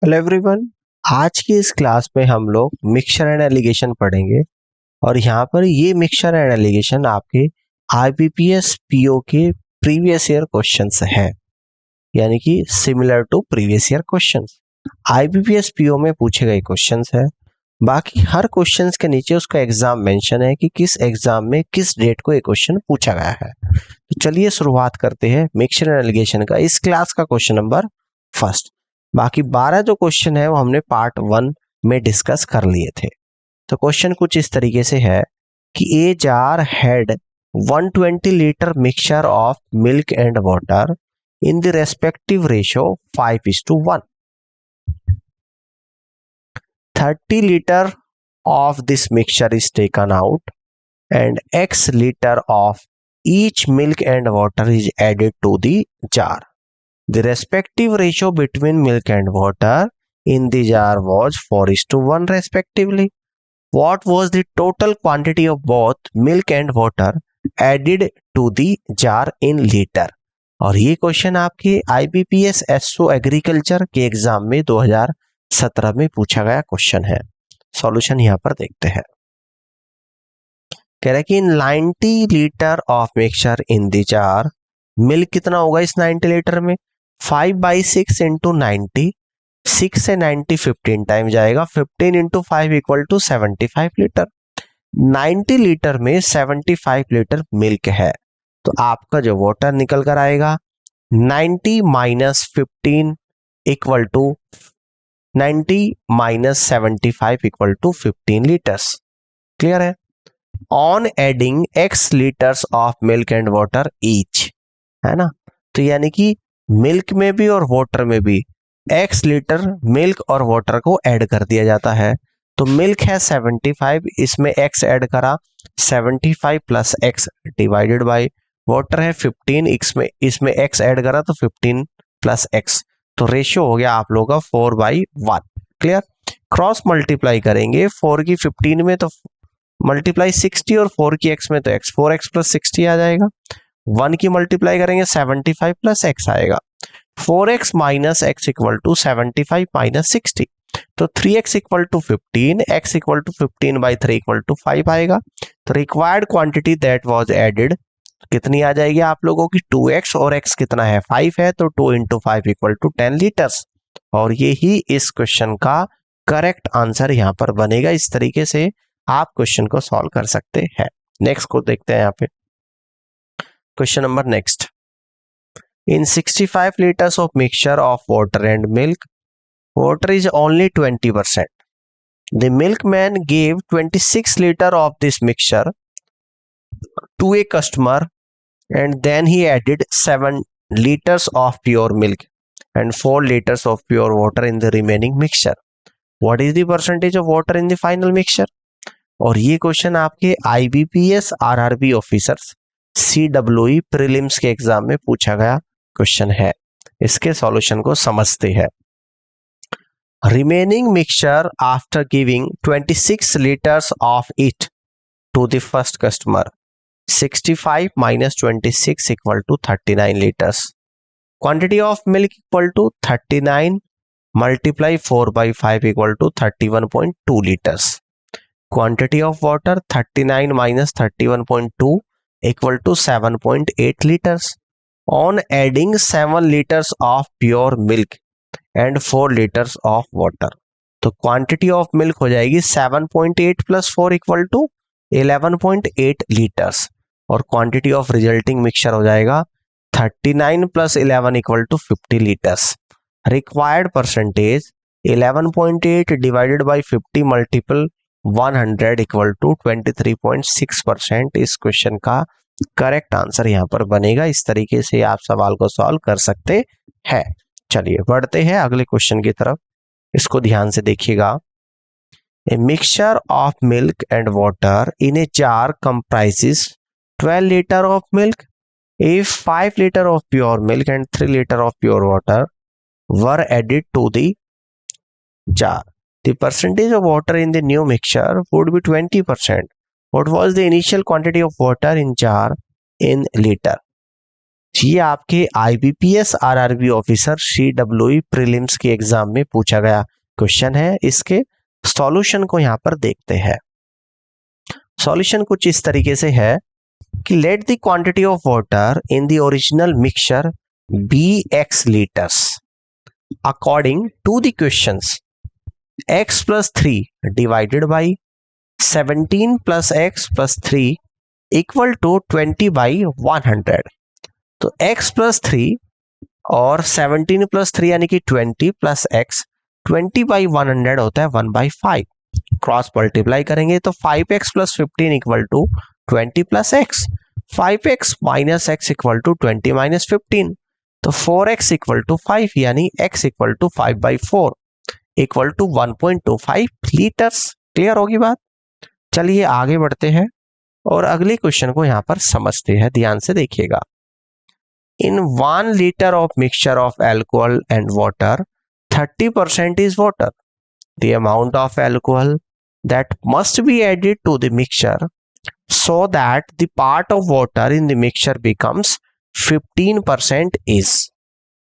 Hello everyone. आज की इस क्लास में हम लोग मिक्सचर एंड एलिगेशन पढ़ेंगे और यहाँ पर ये मिक्सचर एंड एलिगेशन आपके आईबीपीएस पीओ के प्रीवियस ईयर क्वेश्चंस है, यानी कि similar to previous year questions IBPS PO में पूछे गए क्वेश्चंस है। बाकी हर क्वेश्चंस के नीचे उसका एग्जाम मेंशन है कि किस एग्जाम में किस डेट को ये क्वेश्चन पूछा गया है। तो चलिए शुरुआत करते हैं मिक्सचर एंड एलिगेशन का इस क्लास का क्वेश्चन नंबर फर्स्ट। बाकी 12 जो क्वेश्चन है वो हमने पार्ट 1 में डिस्कस कर लिए थे। तो क्वेश्चन कुछ इस तरीके से है कि a jar had 120 litre mixture of milk and water in the respective ratio 5:1। 30 liter of this mixture is taken out and x liter of each milk and water is added to the jar. The respective ratio between milk and water in the jar was 4:1 respectively. What was the total quantity of both milk and water added to the jar in liter? और ये question आपके IBPS SO agriculture के exam में 2017 में पूछा गया question है। Solution यहाँ पर देखते हैं। कह रहा है कि 90 litre of mixture in the jar, milk कितना होगा इस 90 लीटर में 5/6 इंटू 90, 6 से 90 15 टाइम जाएगा, 15 into 5 equal to 75 litre. 90 litre में 75 लीटर मिल्क है, तो आपका जो वाटर निकल कर आएगा 90 minus 15 equal to 90 minus 75 equal to 15 litres. Clear है। On adding x litres of milk and water each, है ना। तो यानी कि मिल्क में भी और वाटर में भी x लीटर मिल्क और वाटर को ऐड कर दिया जाता है। तो मिल्क है 75, इसमें x ऐड करा 75 plus x divided by water है 15, इसमें x ऐड करा तो 15 प्लस x, तो रेशियो हो गया आप लोगों का 4/1। क्लियर। क्रॉस मल्टीप्लाई करेंगे 4 की 15 में तो मल्टीप्लाई 60 और 4 की x में तो x 4x प्लस 60 आ जाएगा। 1 की मल्टीप्लाई करेंगे 75 प्लस x आएगा। 4x minus x equal to 75 minus 60, तो 3x equal to 15, x equal to 15/3 equal to 5 आएगा। तो required quantity that was added कितनी आ जाएगी आप लोगों की 2x, और x कितना है 5 है, तो 2 इंटू 5 इक्वल टू 10 लीटर्स। और ये ही इस क्वेश्चन का करेक्ट आंसर यहाँ पर बनेगा। इस तरीके से आप क्वेश्चन को सॉल्व कर सकते हैं। नेक्स्ट को देखते हैं यहाँ पे question number next. In 65 liters of mixture of water and milk, water is only 20%. The milkman gave 26 liters of this mixture to a customer and then he added 7 liters of pure milk and 4 liters of pure water in the remaining mixture. What is the percentage of water in the final mixture? और ये question आपके IBPS RRB officers सीडब्ल्यूई prelims के exam में पूछा गया question है। इसके solution को समझते हैं। Remaining mixture after giving 26 litres of it to the first customer, 65 minus 26 equal to 39 litres. Quantity of milk equal to 39 multiply 4/5 equal to 31.2 litres. Quantity of water 39 minus 31.2 equal to 7.8 liters. On adding 7 liters of pure milk and 4 liters of water, तो quantity of milk हो जाएगी 7.8 plus 4 equal to 11.8 liters, और quantity of resulting mixture हो जाएगा 39 plus 11 equal to 50 liters. Required percentage 11.8 divided by 50 multiple 100 equal to 23.6% इस question का correct answer यहाँ पर बनेगा। इस तरीके से आप सवाल को सॉल्व कर सकते हैं। चलिए बढ़ते हैं अगले क्वेश्चन की तरफ। इसको ध्यान से देखिएगा। A mixture of milk and water in a jar comprises 12 litre of milk if 5 litre of pure milk and 3 litre of pure water were added to the jar. The percentage of water in the new mixture would be 20%. What was the initial quantity of water in jar in liter? ये आपके IBPS RRB officer CWE prelims के exam में पूछा गया question है। इसके solution को यहाँ पर देखते हैं। सॉल्यूशन कुछ इस तरीके से है कि let the quantity of water in the original mixture be x litres according to the questions x + 3 divided by 17 + x + 3 equal to 20 by 100। तो x + 3 और 17 + 3 यानी कि 20 + x 20 बाई 100 होता है 1/5। क्रॉस मल्टीप्लाई करेंगे तो 5x + 15 equal to 20 + x, 5x - x equal to 20 - 15। तो 4x equal to 5 यानी x equal to 5/4 equal to 1.25 litres. Clear होगी बात। चलिए आगे बढ़ते हैं और अगले क्वेश्चन को यहाँ पर समझते हैं। ध्यान से देखिएगा। In 1 liter of mixture of alcohol and water, 30% is water. The amount of alcohol that must be added to the mixture so that the part of water in the mixture becomes 15% is.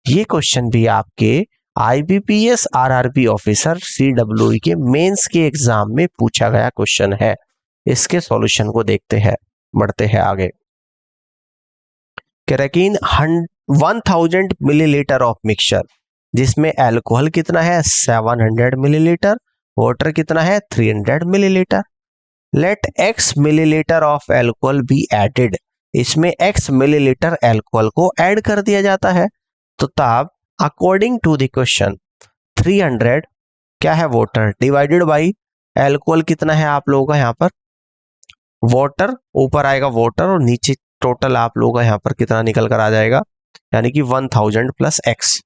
ये question भी आपके IBPS RRB officer CWE के mains के exam में पूछा गया question है। इसके सॉल्यूशन को देखते हैं, बढ़ते हैं आगे। केराकिन 1000 मिलीलीटर ऑफ मिक्सचर, जिसमें अल्कोहल कितना है 700 मिलीलीटर, वाटर कितना है 300 millilitre. Let x millilitre of alcohol be added, इसमें x मिलीलीटर अल्कोहल को ऐड कर दिया जाता है। तो तब अकॉर्डिंग टू द क्वेश्चन 300 क्या है वाटर डिवाइडेड बाई अल्कोहल कितना है आप लोगों का यहाँ पर वाटर, ऊपर आएगा वाटर और नीचे टोटल आप लोगों का यहाँ पर कितना निकल कर आ जाएगा, यानी कि 1000 + x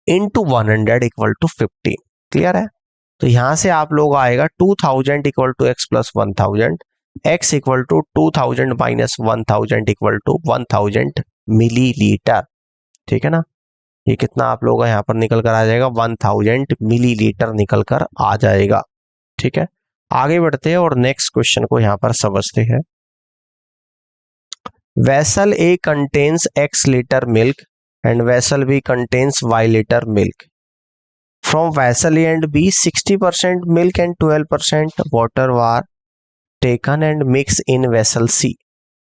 into 100 equal to 15। Clear है। तो यहां से आप लोग आएगा 2000 equal to x + 1000, x equal to 2000 - 1000 equal to 1000 millilitre. ठीक है ना। ये कितना आप लोगों का यहाँ पर निकल कर आ जाएगा 1000 मिलीलीटर निकल कर आ जाएगा। ठीक है। आगे बढ़ते हैं और नेक्स्ट क्वेश्चन को यहाँ पर समझते हैं। Vessel A contains X liter milk and vessel B contains Y liter milk. From vessel A and B, 60% milk and 12% water were taken and mixed in vessel C.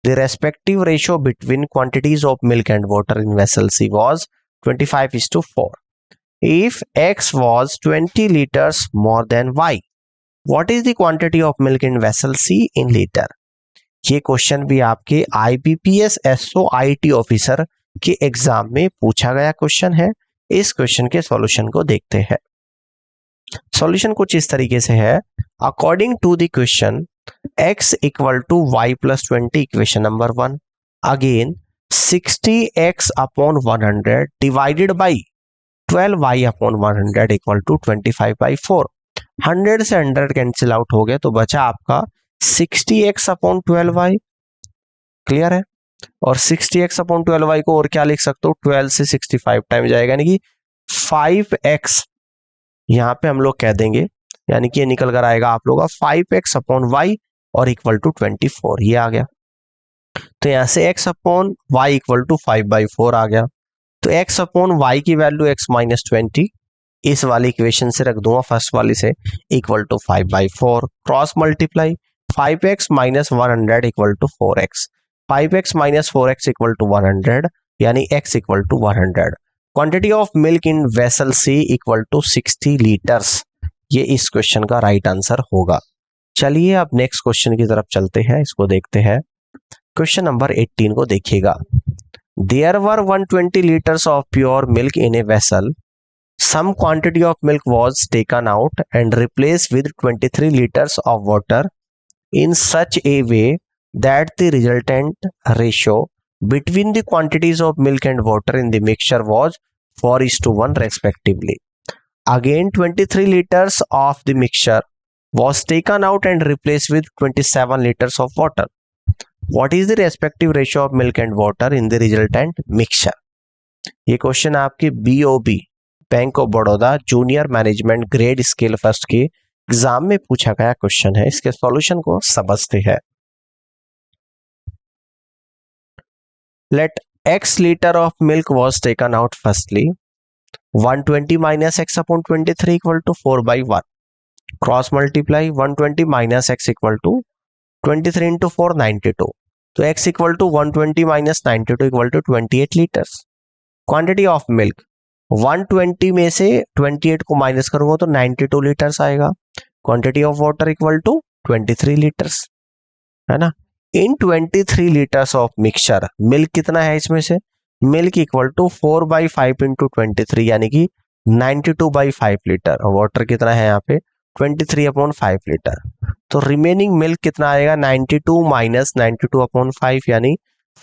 The respective ratio between quantities of milk and water in vessel C was 25:4. If X was 20 liters more than Y, what is the quantity of milk in vessel C in liter? ये question भी आपके IBPS SOIT officer के exam में पूछा गया question है। इस question के सॉल्यूशन को देखते हैं। सॉल्यूशन कुछ इस तरीके से है। According to the question x equal to y + 20 equation number 1, again 60x/100 divided by 12y/100 equal to 25/4। 100 से 100 कैंसिल आउट हो गया तो बचा आपका 60x/12y। क्लियर है। और 60x/12y को और क्या लिख सकते हो 12 से 65 टाइम जाएगा, यानी कि 5x यहाँ पे हम लोग कह देंगे, यानी कि ये निकल कर आएगा आप लोग का 5x/y और इक्वल टू 24। ये आ गया। तो यहाँ से x/y इक्वल टू 5/4 आ गया। तो x/y की वैल्यू x - 20 इस वाली इक्वेशन से रख दूंगा फर्स्ट वाली से equal to 5/4। Cross multiply 5x - 100 equal to 4x, 5x - 4x equal to 100 यानी x equal to 100। Quantity of milk in vessel C equal to 60 litres. ये इस क्वेश्चन का राइट आंसर होगा। चलिए अब नेक्स्ट क्वेश्चन की तरफ चलते हैं, इसको देखते हैं। क्वेश्चन नंबर 18 को देखिएगा। There were 120 litres of pure milk in a vessel. Some quantity of milk was taken out and replaced with 23 liters of water in such a way that the resultant ratio between the quantities of milk and water in the mixture was 4:1 respectively. Again, 23 liters of the mixture was taken out and replaced with 27 liters of water. What is the respective ratio of milk and water in the resultant mixture? ये question आपके BOB bank of Baroda junior management grade scale first के exam में पूछा गया question है। इसके solution को समझते हैं। Let x liter of milk was taken out firstly. 120 minus x upon 23 equal to 4 by 1. Cross multiply 120 minus x equal to 23 into 4 92. तो x equal to 120 minus 92 equal to 28 liters. Quantity of milk 120 में से 28 को minus करूंगा तो 92 litres आएगा. Quantity of water equal to 23 litres, है ना. In 23 litres of mixture milk कितना है इसमें से, milk equal to 4 by 5 into 23 यानी कि 92 बाई 5 लीटर. वाटर कितना है यहाँ पे 23 अपॉन 5 लीटर. तो रिमेनिंग मिल्क कितना आएगा 92 माइनस 92 अपॉन 5 यानी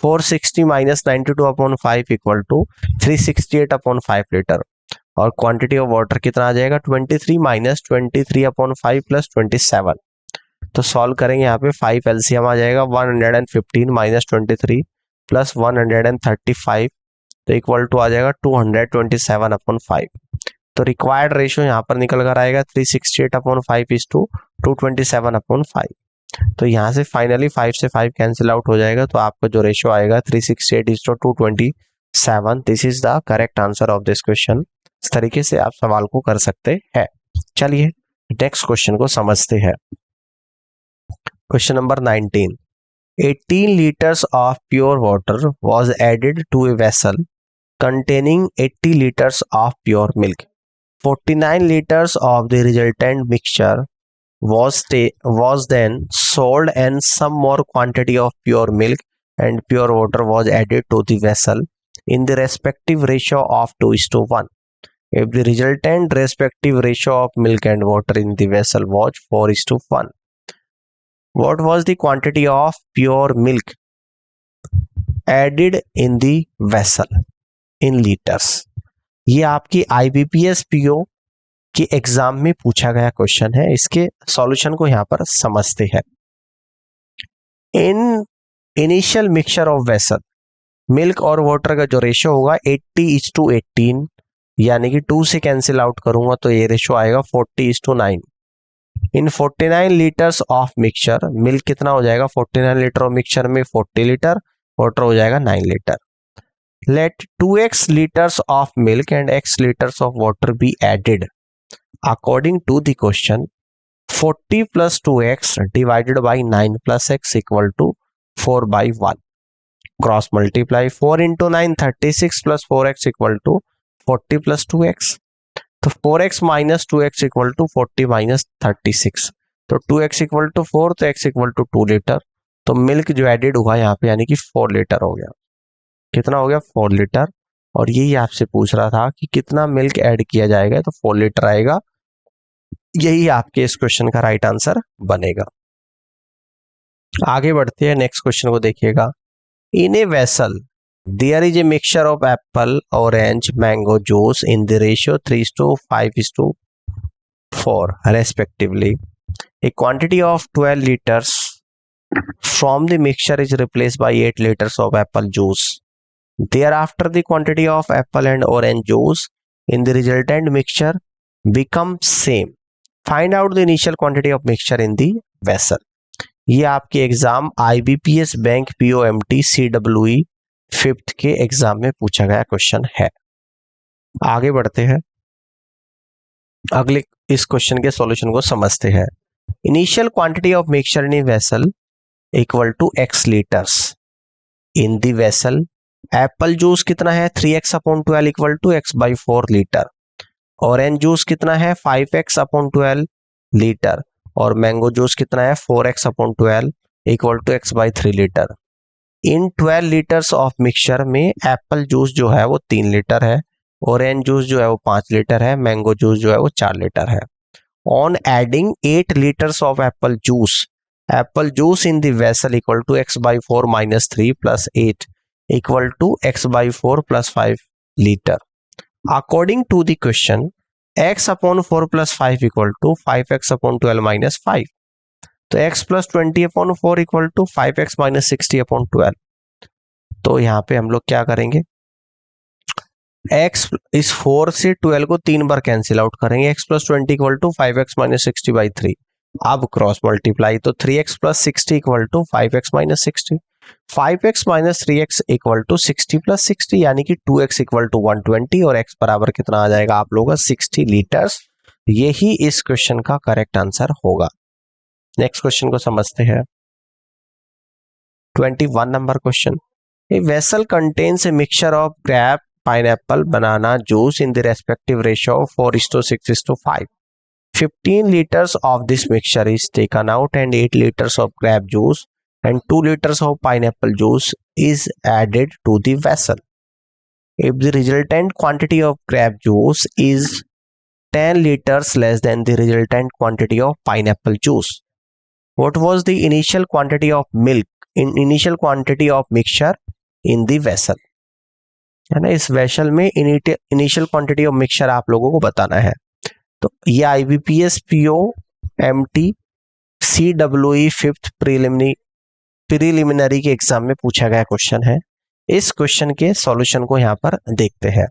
460 minus 92 upon 5 equal to 368 upon 5 litre. और क्वांटिटी ऑफ वाटर कितना आ जाएगा 23 माइनस 23 अपॉन 5 प्लस 27. तो सॉल्व करेंगे यहाँ पे 5 एलसीएम आ जाएगा 115 माइनस 23 प्लस 135 तो इक्वल टू आ जाएगा 227 अपॉन 5. तो रिक्वायर्ड रेशियो यहाँ पर निकल कर आएगा 368 अपॉन 5 इज टू 227 अपॉन 5. तो यहाँ से फाइनली 5 से 5 कैंसिल आउट हो जाएगा. तो आपका जो रेशियो आएगा 368 is to 227. This is the correct answer of this question. इस तरीके से आप सवाल को कर सकते हैं. चलिए नेक्स्ट क्वेश्चन को समझते हैं. Question number 19. 18 liters of pure water was added to a vessel containing 80 liters of pure milk. 49 liters of the resultant mixture was then sold and some more quantity of pure milk and pure water was added to the vessel in the respective ratio of 2:1. If the resultant respective ratio of milk and water in the vessel was 4:1, what was the quantity of pure milk added in the vessel in liters? ये आपकी IBPS PO के exam में पूछा गया question है. इसके solution को यहाँ पर समझते हैं. In initial mixture of vessel milk और वाटर का जो रेशियो होगा 80:18 यानी कि 2 से कैंसिल आउट करूंगा तो ये रेशियो आएगा 40:9. इन 49 लीटर्स ऑफ मिक्सचर मिल्क कितना हो जाएगा 49 लीटर ऑफ मिक्सचर में 40 लीटर, वाटर हो जाएगा 9 litre. Let 2x litres of milk and x litres of water be added according to the question. 40 plus 2x divided by 9 plus x equal to 4 by 1. Cross multiply 4 into 9 36 plus 4x equal to 40 plus 2x. तो 4x minus 2x equal to 40 minus 36. तो 2x equal to 4 तो x equal to 2 litre. तो milk जो added हुआ यहाँ पे यानी कि 4 लीटर हो गया. कितना हो गया 4 लीटर. और यही आपसे पूछ रहा था कि कितना मिल्क ऐड किया जाएगा तो 4 लीटर आएगा. यही आपके इस क्वेश्चन का राइट आंसर बनेगा. आगे बढ़ते हैं नेक्स्ट क्वेश्चन को देखिएगा. In a vessel there is a mixture of apple, orange, mango juice in the ratio 3:5:4 respectively. A quantity of 12 liters from the mixture is replaced by 8 liters of apple juice. Thereafter the quantity of apple and orange juice in the resultant mixture becomes same. Find out the initial quantity of mixture in the vessel. ये आपके exam IBPS bank POMT CWE 5th के exam में पूछा गया question है. आगे बढ़ते हैं, अगले इस क्वेश्चन के सॉल्यूशन को समझते हैं. Initial quantity of mixture in vessel equal to x litres in the vessel. Apple juice कितना है 3x upon 12 equal to x by 4 litre. Orange juice कितना है 5x अपॉन 12 लीटर. और मैंगो जूस कितना है 4x upon 12 equal to x by 3 litre. In 12 litres of mixture में apple juice जो है वो 3 लीटर है, ऑरेंज जूस जो है वो 5 लीटर है, मैंगो जूस जो है वो 4 लीटर है. On adding 8 litres of apple juice in the vessel equal to x by 4 minus 3 plus 8 equal to x by 4 plus 5 litre. According to the question x upon 4 plus 5 equal to 5x upon 12 minus 5. तो x plus 20 upon 4 equal to 5x minus 60 upon 12. तो यहाँ पे हम लोग क्या करेंगे, x इस 4 से 12 को 3 बार कैंसिल आउट करेंगे. x plus 20 equal to 5x minus 60 by 3. अब क्रॉस मल्टीप्लाई तो 3x plus 60 equal to 5x minus 60. 5x minus 3x equal to 60 plus 60 यानी कि 2x इक्वल टू 120 और x बराबर कितना आ जाएगा आप लोगों का 60 लीटर्स। यही इस क्वेश्चन का करेक्ट आंसर होगा। नेक्स्ट क्वेश्चन को समझते हैं। 21 number question. A vessel contains a mixture of grape, pineapple, banana juice in the respective ratio of 4:6:5. 15 liters of this mixture is taken out and 8 liters of grape juice and 2 liters of pineapple juice is added to the vessel. If the resultant quantity of grape juice is 10 liters less than the resultant quantity of pineapple juice, what was the initial quantity of milk in initial quantity of mixture in the vessel? है ना, इस vessel में initial quantity of mixture आप लोगों को बताना है। तो ये IBPS PO MT CWE 5th preliminary के एग्जाम में पूछा गया क्वेश्चन है। इस क्वेश्चन के सॉल्यूशन को यहाँ पर देखते हैं।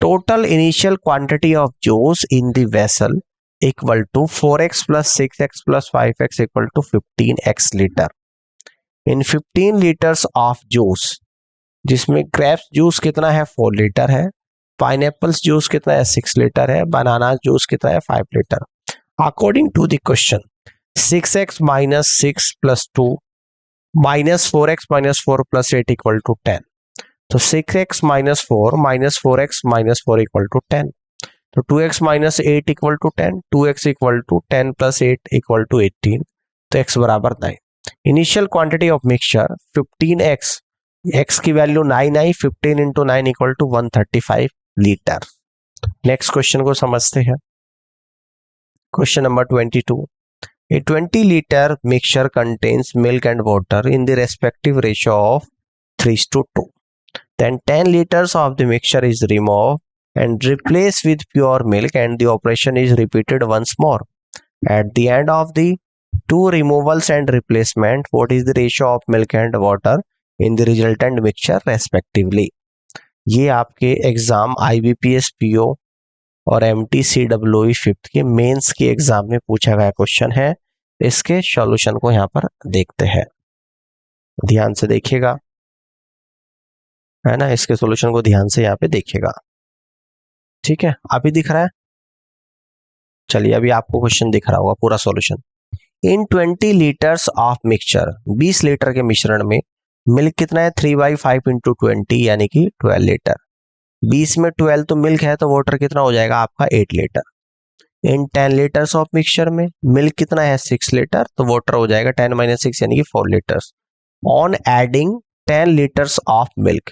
Total initial quantity of juice in the vessel equal to 4x plus 6x plus 5x equal to 15x litre. In 15 litres of juice, जिसमें ग्रेप्स जूस कितना है 4 लीटर है, पाइनएप्पल्स जूस कितना है 6 लीटर है, बनाना जूस कितना है 5 litre. According to the question 6x minus 6 plus 2 minus 4x minus 4 plus 8 equal to 10। तो 6x minus 4 minus 4x minus 4 equal to 10। तो 2x minus 8 equal to 10, 2x equal to 10 plus 8 equal to 18। तो x बराबर 9। Initial quantity of mixture 15x, x की value 9 आई, 15 into 9 equal to 135 litre. Next question को समझते हैं। Question number 22। A 20 liter mixture contains milk and water in the respective ratio of 3:2. Then 10 liters of the mixture is removed and replaced with pure milk and the operation is repeated once more. At the end of the two removals and replacement, what is the ratio of milk and water in the resultant mixture respectively? ये आपके exam IBPS PO और MT CWE 5th के mains के exam में पूछा गया question है। इसके सॉल्यूशन को यहाँ पर देखते हैं, ध्यान से देखिएगा, है ना। इसके सॉल्यूशन को ध्यान से यहाँ पे देखिएगा, ठीक है। अभी दिख रहा है, चलिए अभी आपको क्वेश्चन दिख रहा होगा पूरा solution. In 20 litres of mixture, 20 litre के मिश्रण में मिल्क कितना है 3/5 इंटू 20 यानी कि 12 लीटर। 20 में 12 तो मिल्क है, तो वाटर कितना हो जाएगा आपका 8 litre. In 10 litres of mixture में मिल्क कितना है 6 लीटर, तो वाटर हो जाएगा 10 माइनस 6 यानी कि 4 litres. On adding 10 litres of milk,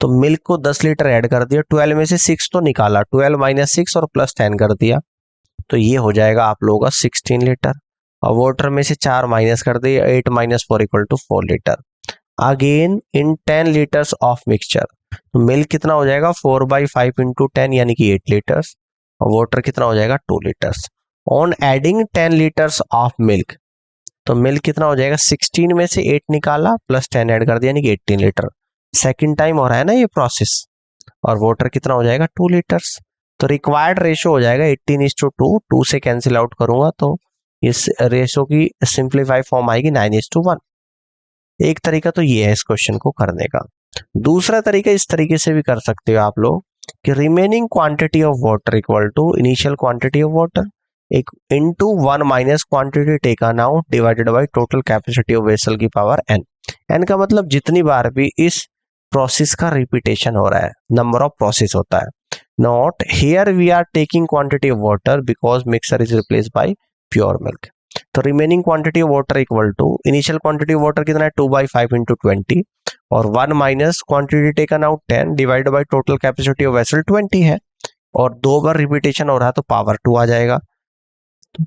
तो मिल्क को 10 लीटर ऐड कर दिया, 12 में से 6 तो निकाला, 12 माइनस 6 और प्लस 10 कर दिया, तो ये हो जाएगा आप लोगों का 16 लीटर। और वाटर में से 4 माइनस कर दिया, 8 minus 4 equal to 4 litre. Again in 10 litres of mixture, तो मिल्क कितना हो जाएगा 4/5 इंटू 10 यानी कि 8 लीटर्स और वाटर कितना हो जाएगा 2 litres. On adding 10 litres of milk, तो मिल्क कितना हो जाएगा 16 में से 8 निकाला प्लस 10 ऐड कर दिया यानी कि 18 लीटर। सेकंड टाइम हो रहा है ना ये प्रोसेस। और वाटर कितना हो जाएगा 2 लीटर्स। तो रिक्वायर्ड रेशो हो जाएगा 18:2, 2 से कैंसिल आउट करूंगा तो इस रेशो की सिंप्लीफाई फॉर्म आएगी 9:1। एक तरीका तो ये है इस क्वेश्चन को करने का। दूसरा तरीका इस तरीके से भी कर सकते हो आप लोग कि remaining quantity of water equal to initial quantity of water एक into 1 minus quantity taken out divided by total capacity of vessel की पावर n। n का मतलब जितनी बार भी इस प्रोसेस का रिपीटेशन हो रहा है, नंबर ऑफ प्रोसेस होता है। Not here we are taking quantity of water because mixture is replaced by pure milk. तो remaining quantity of water equal to initial quantity of water कितना है 2/5 इंटू 20 और 1 minus quantity taken out 10 divided by total capacity of vessel 20 है और 2 बार repetition हो रहा है तो पावर 2 आ जाएगा।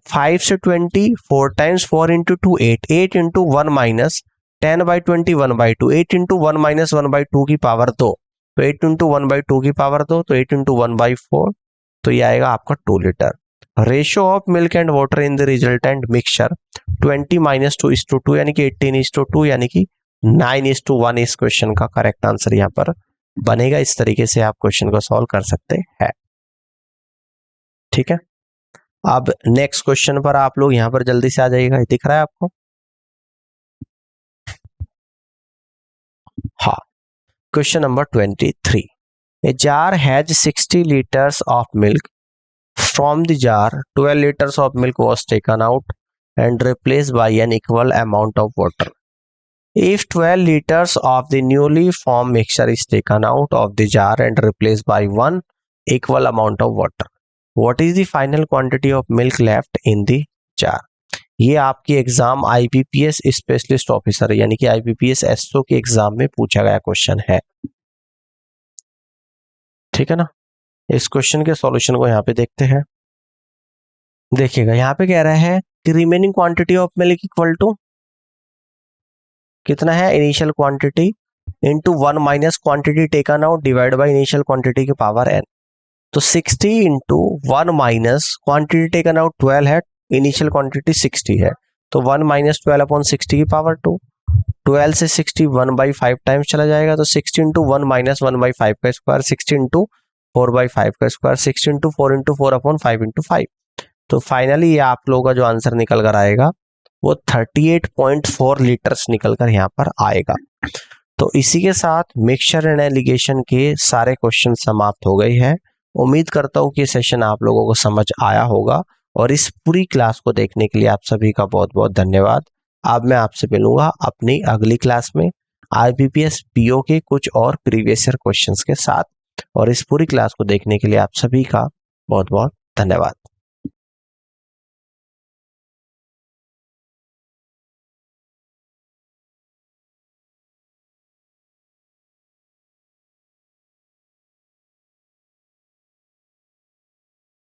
5 से 20, 4 times 4 into 2 8, 8 into 1 minus 10/20 1/2, 8 into 1 minus 1/2 की पावर 2, तो 8 इंटू 1/2 की पावर 2, तो 8 इंटू 1/4, तो ये आएगा आपका 2 litre. Ratio of milk and water in the resultant mixture 20-2:2 यानी कि 18:2 यानी कि 9:1 इस क्वेश्चन का करेक्ट आंसर यहाँ पर बनेगा। इस तरीके से आप क्वेश्चन को सॉल्व कर सकते हैं, ठीक है। अब नेक्स्ट क्वेश्चन पर आप लोग यहाँ पर जल्दी से आ जाइएगा, दिख रहा है आपको। हाँ, question number 23. A jar has 60 liters of milk. From the jar, 12 liters of milk was taken out and replaced by an equal amount of water. If 12 liters of the newly formed mixture is taken out of the jar and replaced by one equal amount of water, what is the final quantity of milk left in the jar? ये आपकी exam IPPS specialist officer यानी कि IPPS SO के exam में पूछा गया question है, ठीक है ना। इस क्वेश्चन के सॉल्यूशन को यहाँ पे देखते हैं। देखिएगा यहाँ पे कह रहा है कि remaining quantity of milk equal to कितना है, initial quantity into 1 minus quantity taken out divide by initial quantity की पावर n। तो 60 into 1 minus quantity taken out 12 है, इनिशियल क्वांटिटी 60 है, तो 1 माइनस 12 अपॉन 60 की पावर 2। 12 से 60 1/5 टाइम्स चला जाएगा, तो 60 इंटू 1 माइनस 1/5 का स्क्वायर, 60 इंटू 4/5 का square, 60 into 4 into 4 upon 5 into 5। तो फाइनली ये आप लोगों का जो आंसर निकल कर आएगा वो 38.4 लीटर्स निकल कर यहाँ पर आएगा। तो इसी के साथ मिक्सचर एंड एलिगेशन के सारे क्वेश्चन समाप्त हो गए हैं। उम्मीद करता हूँ कि सेशन आप लोगों को समझ आया होगा और इस पूरी क्लास को देखने के लिए आप सभी का बहुत बहुत धन्यवाद। अब मैं आपसे मिलूंगा अपनी अगली क्लास में आईपीपीएस पीओ के कुछ और प्रीवियस ईयर क्वेश्चंस के साथ, और इस पूरी क्लास को देखने के लिए आप सभी का बहुत बहुत धन्यवाद।